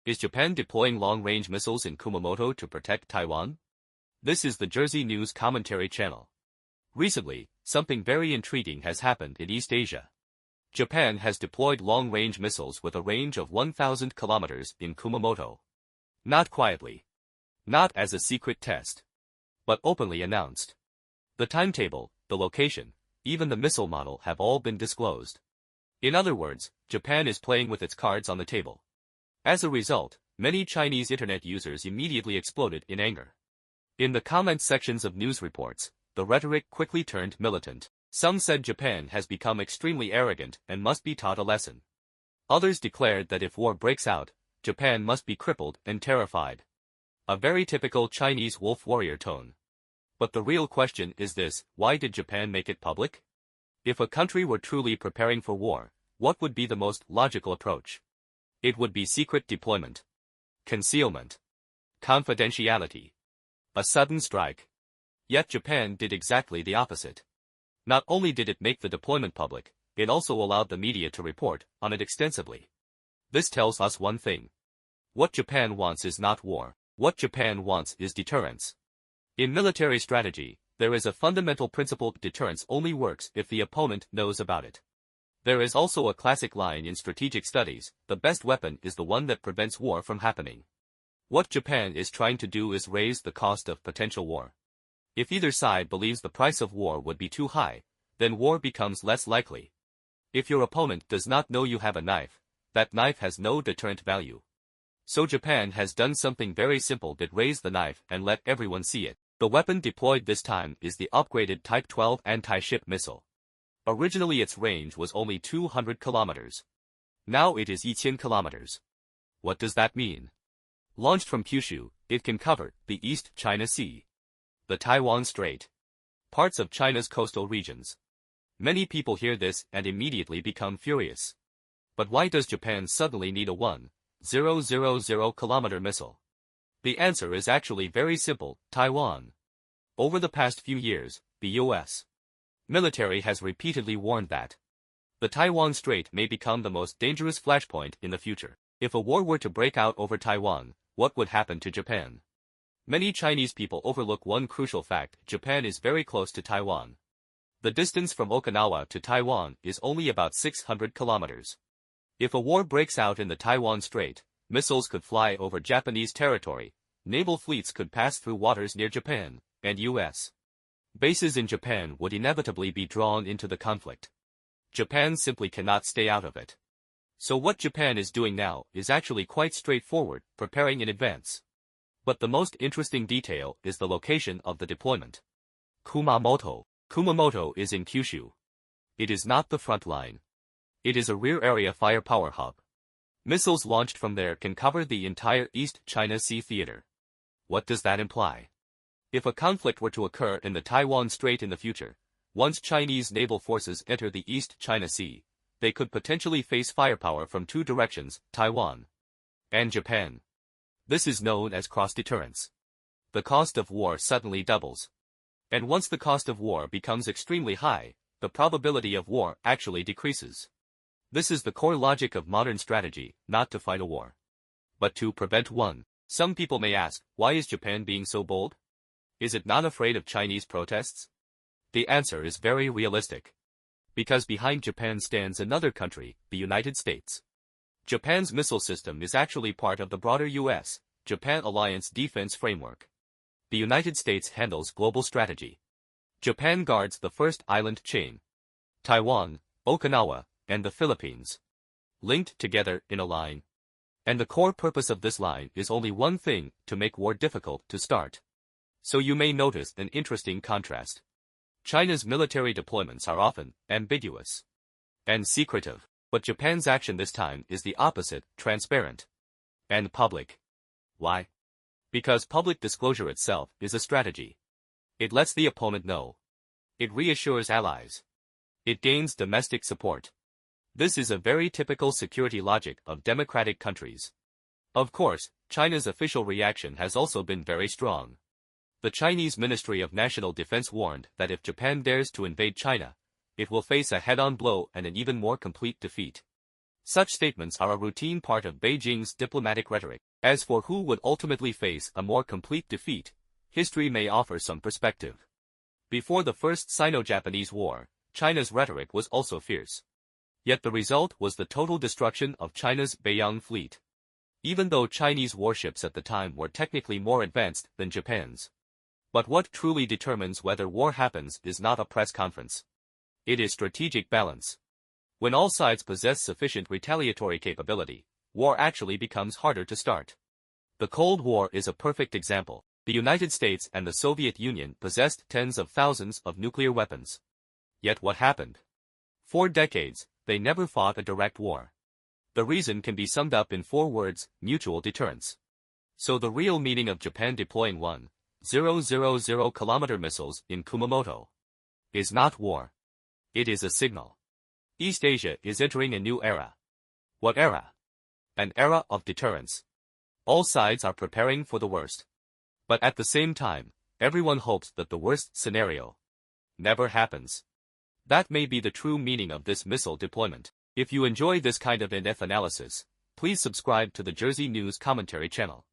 Is Japan deploying long-range missiles in Kumamoto to protect Taiwan? This is the Jersey News Commentary Channel. Recently, something very intriguing has happened in East Asia. Japan has deployed long-range missiles with a range of 1,000 kilometers in Kumamoto. Not quietly. Not as a secret test. But openly announced. The timetable, the location, even the missile model have all been disclosed. In other words, Japan is playing with its cards on the table. As a result, many Chinese internet users immediately exploded in anger. In the comment sections of news reports, the rhetoric quickly turned militant. Some said Japan has become extremely arrogant and must be taught a lesson. Others declared that if war breaks out, Japan must be crippled and terrified. A very typical Chinese wolf warrior tone. But the real question is this: why did Japan make it public? If a country were truly preparing for war, what would be the most logical approach? It would be secret deployment, concealment, confidentiality, a sudden strike. Yet Japan did exactly the opposite. Not only did it make the deployment public, it also allowed the media to report on it extensively. This tells us one thing. What Japan wants is not war. What Japan wants is deterrence. In military strategy, there is a fundamental principle: deterrence only works if the opponent knows about it. There is also a classic line in strategic studies: the best weapon is the one that prevents war from happening. What Japan is trying to do is raise the cost of potential war. If either side believes the price of war would be too high, then war becomes less likely. If your opponent does not know you have a knife, that knife has no deterrent value. So Japan has done something very simple: that raise the knife and let everyone see it. The weapon deployed this time is the upgraded Type 12 anti-ship missile. Originally its range was only 200 kilometers. Now it is 1,000 kilometers. What does that mean? Launched from Kyushu, it can cover the East China Sea, the Taiwan Strait, parts of China's coastal regions. Many people hear this and immediately become furious. But why does Japan suddenly need a 1,000 kilometer missile? The answer is actually very simple: Taiwan. Over the past few years, the U.S. military has repeatedly warned that the Taiwan Strait may become the most dangerous flashpoint in the future. If a war were to break out over Taiwan, what would happen to Japan? Many Chinese people overlook one crucial fact: Japan is very close to Taiwan. The distance from Okinawa to Taiwan is only about 600 kilometers. If a war breaks out in the Taiwan Strait, missiles could fly over Japanese territory, naval fleets could pass through waters near Japan, and U.S. bases in Japan would inevitably be drawn into the conflict. Japan simply cannot stay out of it. So what Japan is doing now is actually quite straightforward: preparing in advance. But the most interesting detail is the location of the deployment. Kumamoto. Kumamoto is in Kyushu. It is not the front line. It is a rear area firepower hub. Missiles launched from there can cover the entire East China Sea theater. What does that imply? If a conflict were to occur in the Taiwan Strait in the future, once Chinese naval forces enter the East China Sea, they could potentially face firepower from two directions: Taiwan and Japan. This is known as cross-deterrence. The cost of war suddenly doubles. And once the cost of war becomes extremely high, the probability of war actually decreases. This is the core logic of modern strategy: not to fight a war, but to prevent one. Some people may ask, why is Japan being so bold? Is it not afraid of Chinese protests? The answer is very realistic. Because behind Japan stands another country, the United States. Japan's missile system is actually part of the broader U.S.-Japan alliance defense framework. The United States handles global strategy. Japan guards the first island chain: Taiwan, Okinawa, and the Philippines, linked together in a line. And the core purpose of this line is only one thing: to make war difficult to start. So you may notice an interesting contrast. China's military deployments are often ambiguous and secretive, but Japan's action this time is the opposite: transparent and public. Why? Because public disclosure itself is a strategy. It lets the opponent know. It reassures allies. It gains domestic support. This is a very typical security logic of democratic countries. Of course, China's official reaction has also been very strong. The Chinese Ministry of National Defense warned that if Japan dares to invade China, it will face a head-on blow and an even more complete defeat. Such statements are a routine part of Beijing's diplomatic rhetoric. As for who would ultimately face a more complete defeat, history may offer some perspective. Before the First Sino-Japanese War, China's rhetoric was also fierce. Yet the result was the total destruction of China's Beiyang fleet. Even though Chinese warships at the time were technically more advanced than Japan's. But what truly determines whether war happens is not a press conference. It is strategic balance. When all sides possess sufficient retaliatory capability, war actually becomes harder to start. The Cold War is a perfect example. The United States and the Soviet Union possessed tens of thousands of nuclear weapons. Yet what happened? For decades, they never fought a direct war. The reason can be summed up in 4 words: mutual deterrence. So the real meaning of Japan deploying 1,000 kilometer missiles in Kumamoto is not war. It is a signal. East Asia is entering a new era. What era? An era of deterrence. All sides are preparing for the worst. But at the same time, everyone hopes that the worst scenario never happens. That may be the true meaning of this missile deployment. If you enjoy this kind of in-depth analysis, please subscribe to the Jersey News Commentary channel.